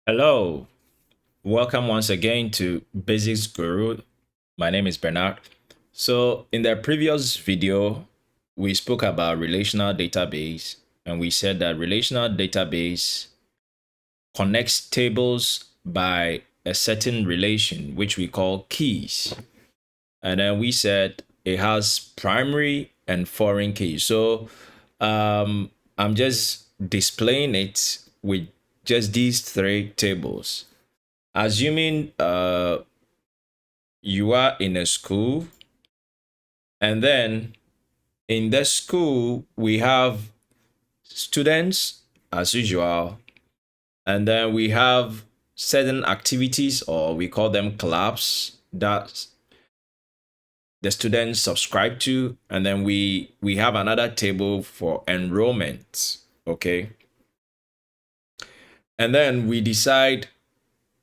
Hello, welcome once again to Basics Guru. My name is Bernard. So, in the previous video, we spoke about relational database and we said that relational database connects tables by a certain relation, which we call keys. And then we said it has primary and foreign keys. So, I'm just displaying it with just these three tables. Assuming you are in a school, and then in the school we have students as usual, and then we have certain activities, or we call them clubs, that the students subscribe to, and then we have another table for enrollment. Okay, and then we decide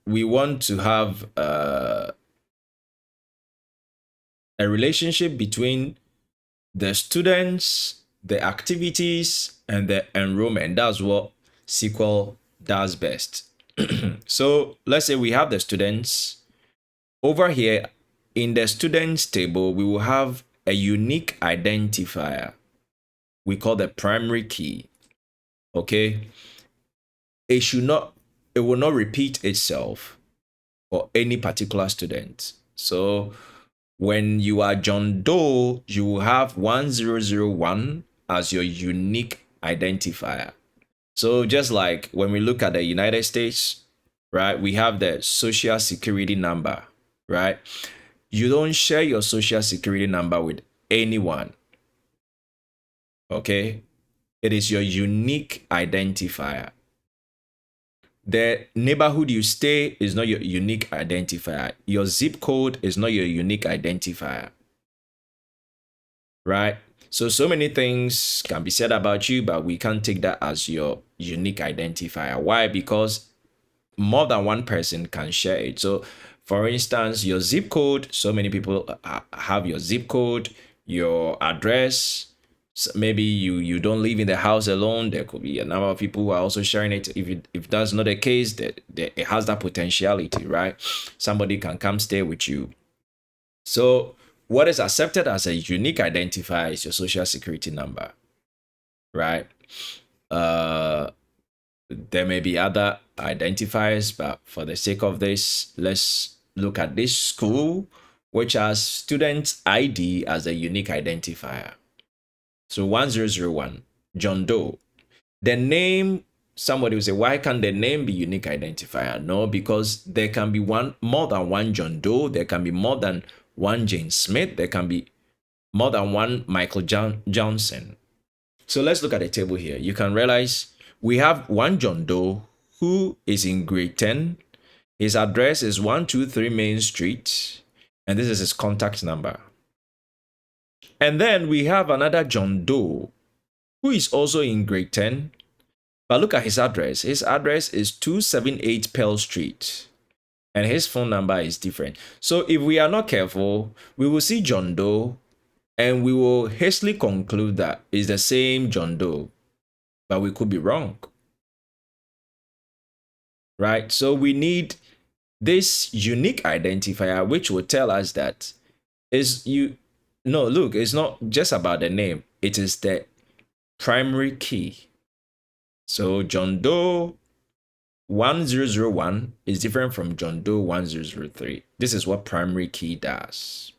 we want to have a relationship between the students, the activities, and the enrollment. That's what SQL does best. So let's say we have the students. Over here in the students table, we will have a unique identifier. We call the primary key. Okay. It will not repeat itself for any particular student. So when you are John Doe, you will have 1001 as your unique identifier. So just like when we look at the United States, right, we have the social security number, right? You don't share your social security number with anyone, okay? It is your unique identifier. The neighborhood you stay is not your unique identifier. Your zip code is not your unique identifier, right? So many things can be said about you, but we can't take that as your unique identifier. Why? Because more than one person can share it. So, for instance, your zip code, so many people have your zip code, your address. So maybe you don't live in the house alone. There could be a number of people who are also sharing it. If that's not the case, that it has that potentiality, right? Somebody can come stay with you. So what is accepted as a unique identifier is your social security number, right? Uh, there may be other identifiers, but for the sake of this, let's look at this school, which has student ID as a unique identifier. So 1001, John Doe. The name, somebody will say, why can't the name be unique identifier? No, because there can be more than one John Doe, there can be more than one Jane Smith, there can be more than one Michael Johnson. So let's look at the table here. You can realize we have one John Doe who is in grade 10. His address is 123 Main Street, and this is his contact number. And then we have another John Doe who is also in grade 10. But look at his address. His address is 278 Pearl Street, and his phone number is different. So if we are not careful, we will see John Doe and we will hastily conclude that it's the same John Doe, but we could be wrong, right? So we need this unique identifier, which will tell us that is you. No, look, it's not just about the name, it is the primary key. So John Doe 1001 is different from John Doe 1003. This is what primary key does.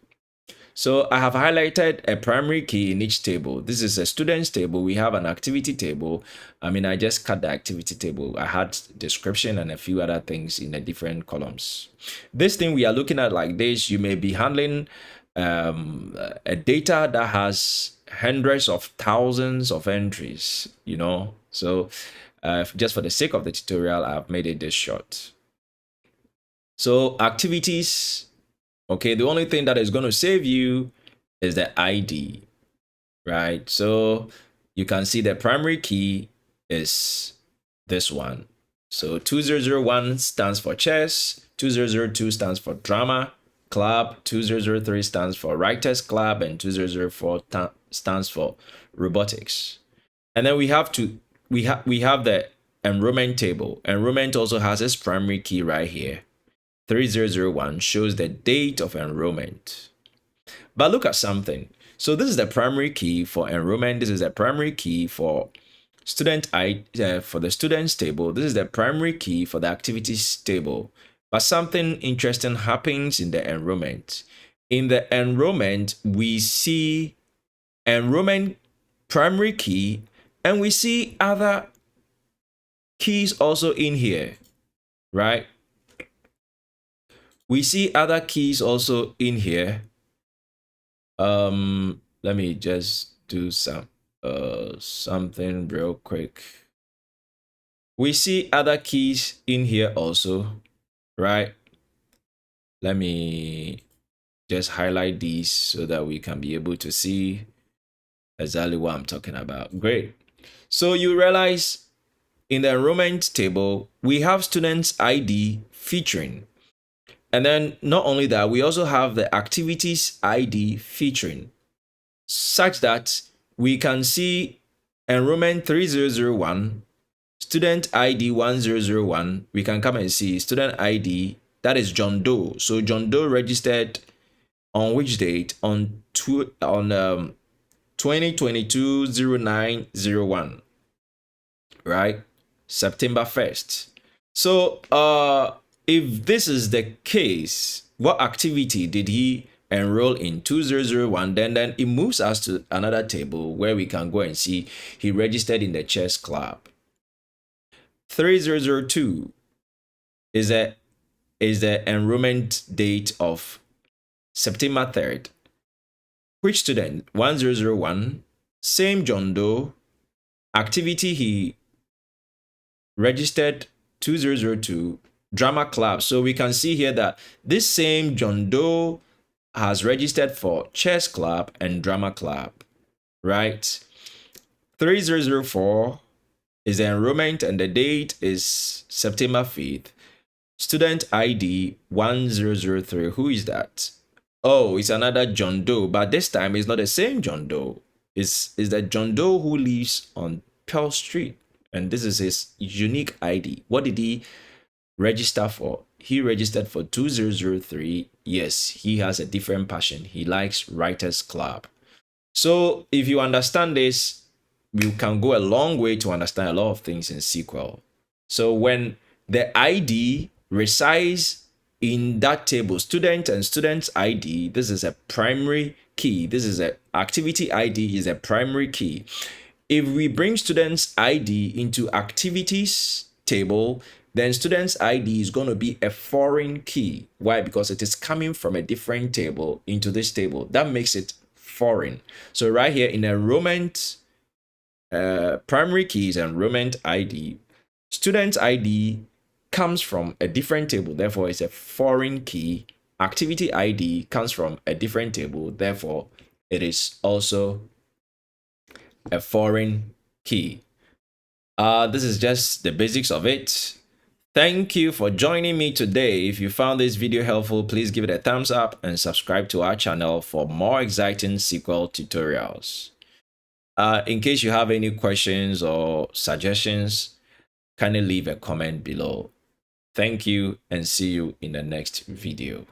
So I have highlighted a primary key in each table. This is a student's table. We have an activity table. I just cut the activity table. I had description and a few other things in the different columns. This thing we are looking at like this, you may be handling a data that has hundreds of thousands of entries, So just for the sake of the tutorial, I've made it this short. So activities, okay, the only thing that is going to save you is the ID, right? So you can see the primary key is this one. So 2001 stands for chess, 2002 stands for drama club, 2003 stands for writers club, and 2004 stands for robotics. And then we have the enrollment table. Enrollment also has its primary key right here. 3001 shows the date of enrollment. But look at something. So this is the primary key for enrollment. This is the primary key for for the students table. This is the primary key for the activities table. But something interesting happens in the enrollment. In the enrollment, we see enrollment primary key, and we see other keys also in here, right? We see other keys also in here. Let me just do something real quick. We see other keys in here also, right? Let me just highlight these so that we can be able to see exactly what I'm talking about. Great. So you realize in the enrollment table, we have students ID featuring. And then not only that, we also have the activities ID featuring, such that we can see enrollment 3001, student ID 1001. We can come and see student ID, that is John Doe. So John Doe registered on which date? On 2022-09-01, right? September 1st. So if this is the case, what activity did he enroll in? 2001. Then it moves us to another table where we can go and see he registered in the chess club. 3002 is the enrollment date of September 3rd. Which student? 1001. Same John Doe. Activity he registered 2002. Drama club. So we can see here that this same John Doe has registered for chess club and drama club, right? 3004 is the enrollment, and the date is September 5th. Student ID 1003. Who is that? Oh, it's another John Doe, but this time it's not the same John Doe. It's the John Doe who lives on Pearl Street, and this is his unique ID. What did he register for? He registered for 2003. Yes, he has a different passion. He likes Writers Club. So if you understand this, we can go a long way to understand a lot of things in SQL. So when the ID resides in that table, student and student's ID, this is a primary key. This is a activity ID is a primary key. If we bring student's ID into activities table, then student's ID is going to be a foreign key. Why? Because it is coming from a different table into this table. That makes it foreign. So right here in enrollment, primary key is enrollment ID. Student's ID comes from a different table, therefore it's a foreign key. Activity ID comes from a different table, therefore it is also a foreign key. This is just the basics of it. Thank you for joining me today. If you found this video helpful, please give it a thumbs up and subscribe to our channel for more exciting SQL tutorials. In case you have any questions or suggestions, kindly leave a comment below. Thank you and see you in the next video.